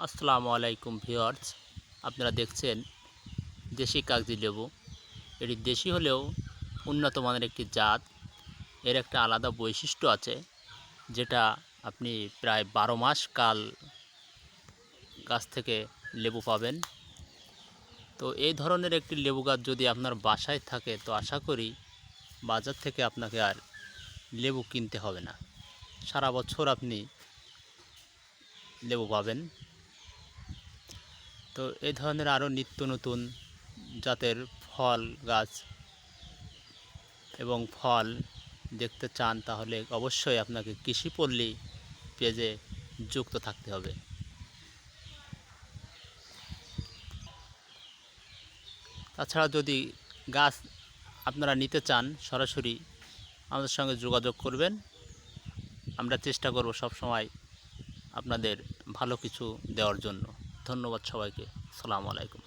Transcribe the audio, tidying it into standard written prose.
আসসালামু আলাইকুম ভিউয়ার্স, আপনারা দেখছেন দেশি কাগজি লেবু। এটি দেশি হলেও উন্নত মানের একটি জাত। এর একটা আলাদা বৈশিষ্ট্য আছে, যেটা আপনি প্রায় 12 মাস কাল গাছ থেকে লেবু পাবেন। তো এই ধরনের একটি লেবু গাছ যদি আপনার বাসায় থাকে, তো আশা করি বাজার থেকে আপনাকে আর লেবু কিনতে হবে না। সারা বছর আপনি লেবু পাবেন। তো এই ধরনের আরও নিত্য নতুন জাতের ফল গাছ এবং ফল দেখতে চান, তাহলে অবশ্যই আপনাকে কৃষিপল্লী পেজে যুক্ত থাকতে হবে। তাছাড়া যদি গাছ আপনারা নিতে চান, সরাসরি আমাদের সঙ্গে যোগাযোগ করবেন। আমরা চেষ্টা করব সব সময় আপনাদের ভালো কিছু দেওয়ার জন্য। ধন্যবাদ সবাইকে। আসসালামু আলাইকুম।